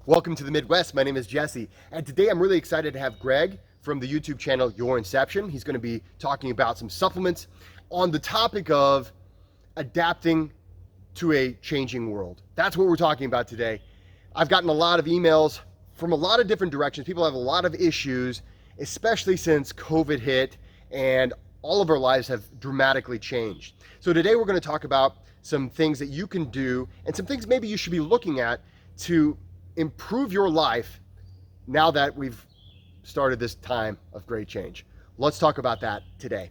Welcome to the Midwest. My name is Jesse, and today I'm really excited to have Greg from the YouTube channel Your Inception. He's going to be talking about some supplements on the topic of adapting to a changing world. That's what we're talking about today. I've gotten a lot of emails from a lot of different directions. People have a lot of issues, especially since COVID hit and all of our lives have dramatically changed. So today we're going to talk about some things that you can do and some things maybe you should be looking at to improve your life now that we've started this time of great change. Let's talk about that today.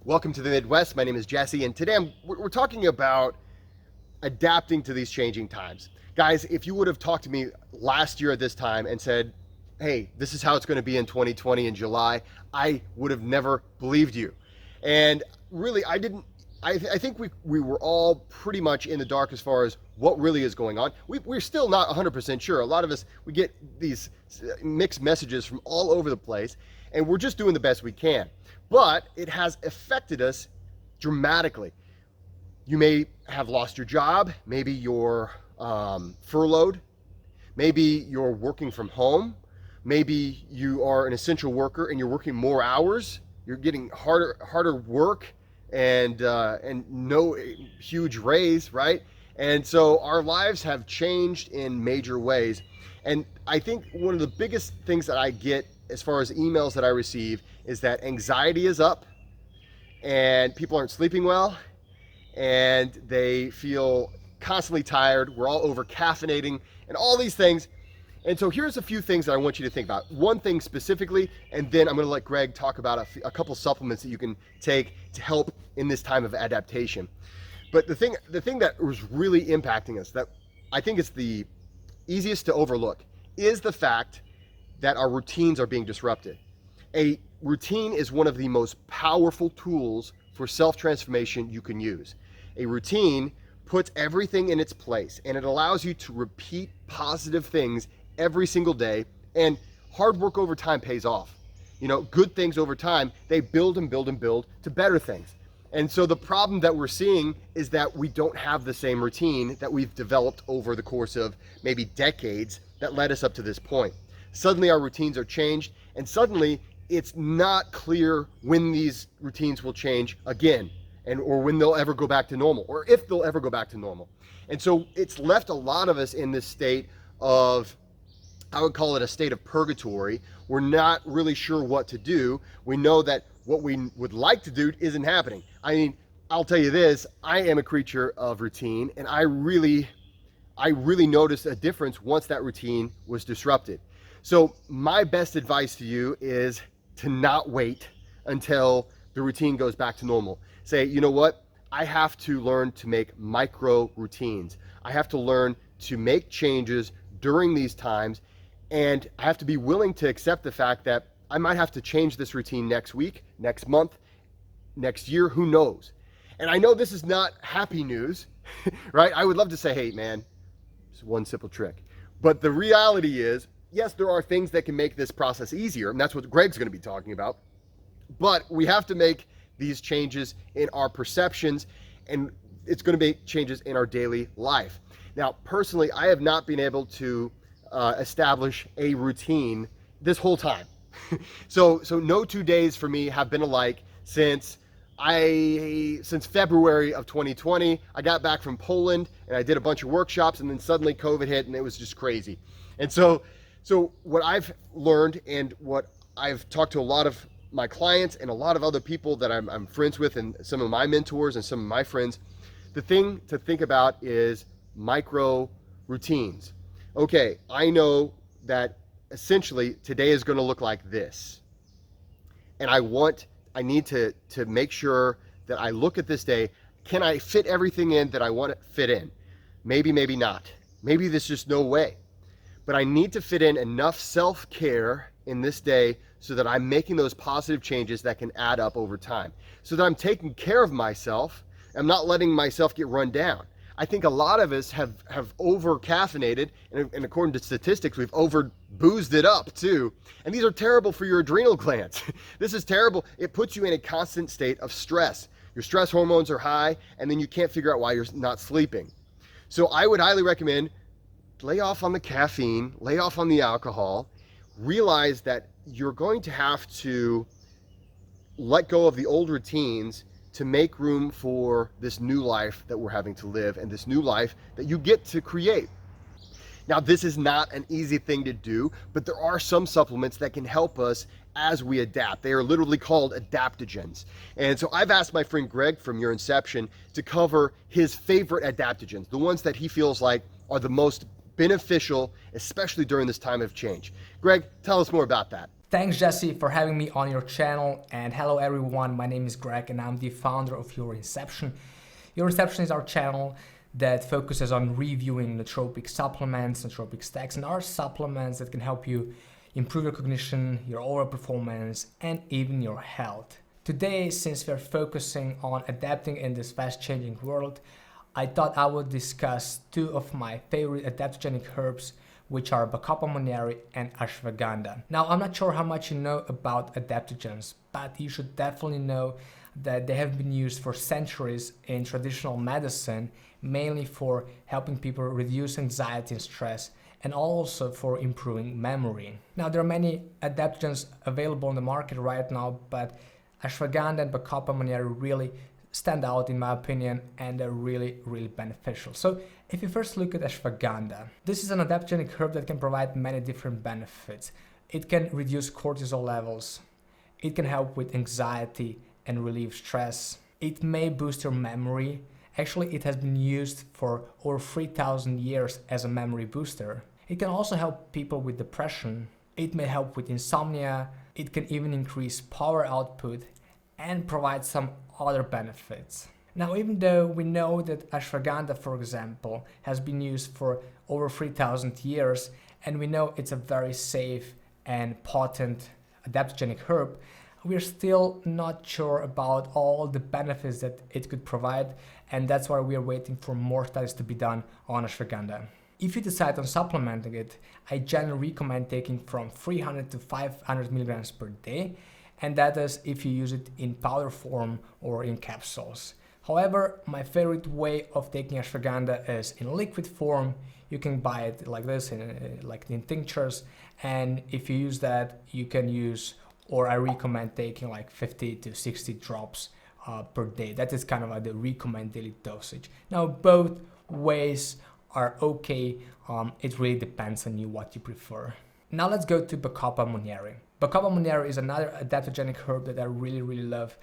Welcome to the Midwest. My name is Jesse, and today we're talking about adapting to these changing times. Guys, if you would have talked to me last year at this time and said, hey, this is how it's going to be in 2020 in July, I would have never believed you. And really, I think we were all pretty much in the dark as far as what really is going on. We're still not 100% sure. A lot of us, we get these mixed messages from all over the place, and we're just doing the best we can. But it has affected us dramatically. You may have lost your job. Maybe you're furloughed. Maybe you're working from home. Maybe you are an essential worker and you're working more hours. You're getting harder work and no huge raise, right? And so our lives have changed in major ways. And I think one of the biggest things that I get as far as emails that I receive is that anxiety is up and people aren't sleeping well and they feel constantly tired. We're all over caffeinating and all these things. And so here's a few things that I want you to think about. One thing specifically, and then I'm going to let Greg talk about a couple supplements that you can take to help in this time of adaptation. But the thing that was really impacting us, that I think is the easiest to overlook, is the fact that our routines are being disrupted. A routine is one of the most powerful tools for self-transformation you can use. A routine puts everything in its place, and it allows you to repeat positive things every single day, and hard work over time pays off. You know, good things over time, they build and build and build to better things. And so the problem that we're seeing is that we don't have the same routine that we've developed over the course of maybe decades that led us up to this point. Suddenly our routines are changed, and suddenly it's not clear when these routines will change again, or when they'll ever go back to normal, or if they'll ever go back to normal. And so it's left a lot of us in this state of, I would call it a state of purgatory. We're not really sure what to do. We know that what we would like to do isn't happening. I mean, I'll tell you this, I am a creature of routine, and I really noticed a difference once that routine was disrupted. So my best advice to you is to not wait until the routine goes back to normal. Say, you know what? I have to learn to make micro routines. I have to learn to make changes during these times, and I have to be willing to accept the fact that I might have to change this routine next week, next month, next year, who knows? And I know this is not happy news, right? I would love to say, hey man, it's one simple trick. But the reality is, yes, there are things that can make this process easier, and that's what Greg's going to be talking about. But we have to make these changes in our perceptions, and it's going to make changes in our daily life. Now, personally, I have not been able to establish a routine this whole time. So no 2 days for me have been alike since February of 2020. I got back from Poland and I did a bunch of workshops, and then suddenly COVID hit and it was just crazy. And so what I've learned, and what I've talked to a lot of my clients and a lot of other people that I'm friends with, and some of my mentors and some of my friends, the thing to think about is micro routines. Okay, I know that essentially today is going to look like this. And I need to make sure that I look at this day. Can I fit everything in that I want to fit in? Maybe, maybe not. Maybe there's just no way. But I need to fit in enough self-care in this day so that I'm making those positive changes that can add up over time. So that I'm taking care of myself. I'm not letting myself get run down. I think a lot of us have over caffeinated, and according to statistics, we've over boozed it up too. And these are terrible for your adrenal glands. This is terrible. It puts you in a constant state of stress. Your stress hormones are high, and then you can't figure out why you're not sleeping. So I would highly recommend lay off on the caffeine, lay off on the alcohol, realize that you're going to have to let go of the old routines to make room for this new life that we're having to live and this new life that you get to create. Now, this is not an easy thing to do, but there are some supplements that can help us as we adapt. They are literally called adaptogens. And so I've asked my friend Greg from Your Inception to cover his favorite adaptogens, the ones that he feels like are the most beneficial, especially during this time of change. Greg, tell us more about that. Thanks, Jesse, for having me on your channel. And hello, everyone. My name is Greg, and I'm the founder of Your Inception. Your Inception is our channel that focuses on reviewing nootropic supplements, nootropic stacks, and other supplements that can help you improve your cognition, your overall performance, and even your health. Today, since we're focusing on adapting in this fast-changing world, I thought I would discuss two of my favorite adaptogenic herbs, which are Bacopa monnieri and Ashwagandha. Now, I'm not sure how much you know about adaptogens, but you should definitely know that they have been used for centuries in traditional medicine, mainly for helping people reduce anxiety and stress, and also for improving memory. Now, there are many adaptogens available on the market right now, but Ashwagandha and Bacopa monnieri really stand out in my opinion, and they're really, really beneficial. So if you first look at Ashwagandha, this is an adaptogenic herb that can provide many different benefits. It can reduce cortisol levels. It can help with anxiety and relieve stress. It may boost your memory. Actually, it has been used for over 3,000 years as a memory booster. It can also help people with depression. It may help with insomnia. It can even increase power output and provide some other benefits. Now, even though we know that Ashwagandha, for example, has been used for over 3,000 years, and we know it's a very safe and potent adaptogenic herb, we're still not sure about all the benefits that it could provide, and that's why we are waiting for more studies to be done on Ashwagandha. If you decide on supplementing it, I generally recommend taking from 300 to 500 milligrams per day, and that is if you use it in powder form or in capsules. However, my favorite way of taking Ashwagandha is in liquid form. You can buy it like this, like in tinctures, and if you use that, you can use, or I recommend taking like 50 to 60 drops per day. That is kind of the recommended daily dosage. Now, both ways are okay. It really depends on you what you prefer. Now let's go to Bacopa monnieri. Bacopa monnieri is another adaptogenic herb that I really, really love.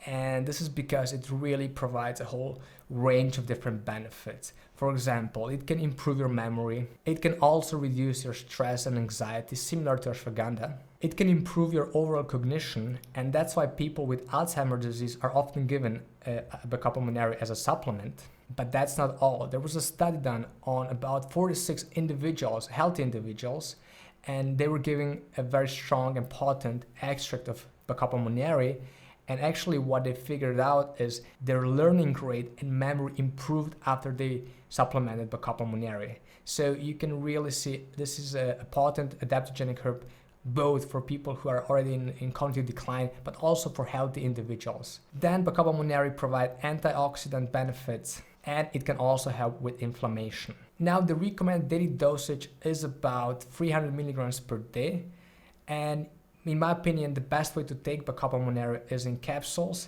And this is because it really provides a whole range of different benefits. For example, it can improve your memory. It can also reduce your stress and anxiety, similar to Ashwagandha. It can improve your overall cognition, and that's why people with Alzheimer's disease are often given Bacopa monnieri as a supplement. But that's not all. There was a study done on about 46 individuals, healthy individuals, and they were giving a very strong and potent extract of Bacopa monnieri. And actually what they figured out is their learning rate and memory improved after they supplemented Bacopa monnieri. So you can really see this is a potent adaptogenic herb, both for people who are already in cognitive decline, but also for healthy individuals. Then Bacopa monnieri provide antioxidant benefits, and it can also help with inflammation. Now, the recommended daily dosage is about 300 milligrams per day, and in my opinion, the best way to take Bacopa monnieri is in capsules.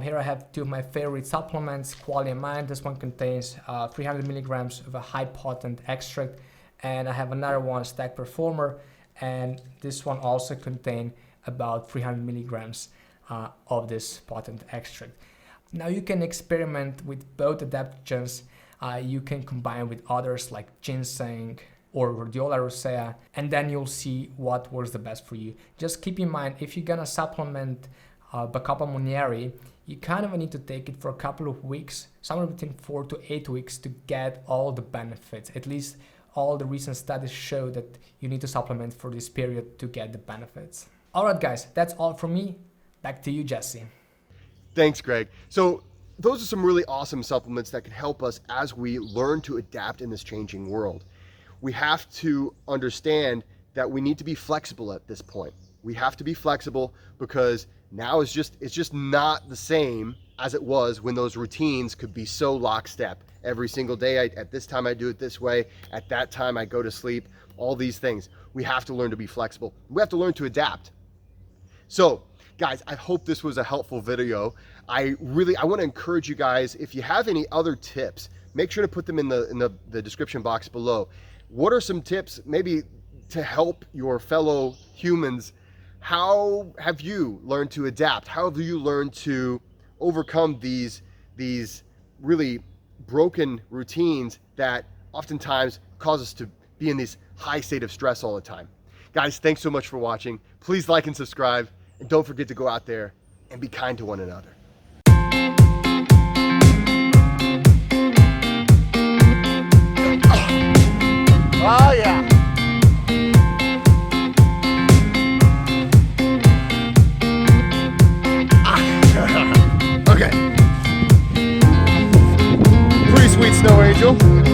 Here I have two of my favorite supplements, Quality and Mind. This one contains 300 milligrams of a high potent extract, and I have another one, Staq Performer, and this one also contains about 300 milligrams of this potent extract. Now you can experiment with both adaptogens. You can combine with others like ginseng or rhodiola rosea, and then you'll see what works the best for you. Just keep in mind, if you're gonna supplement Bacopa monnieri, you kind of need to take it for a couple of weeks, somewhere between 4 to 8 weeks, to get all the benefits. At least all the recent studies show that you need to supplement for this period to get the benefits. All right, guys, that's all from me. Back to you, Jesse. Thanks, Greg. So those are some really awesome supplements that can help us as we learn to adapt in this changing world. We have to understand that we need to be flexible at this point. We have to be flexible because now it's just not the same as it was when those routines could be so lockstep. Every single day, at this time I do it this way, at that time I go to sleep, all these things. We have to learn to be flexible. We have to learn to adapt. So guys, I hope this was a helpful video. I want to encourage you guys, if you have any other tips, make sure to put them in the description box below. What are some tips maybe to help your fellow humans? How have you learned to adapt? How have you learned to overcome these really broken routines that oftentimes cause us to be in this high state of stress all the time? Guys, thanks so much for watching. Please like and subscribe, and don't forget to go out there and be kind to one another. Oh yeah. Okay. Pretty sweet, Snow Angel.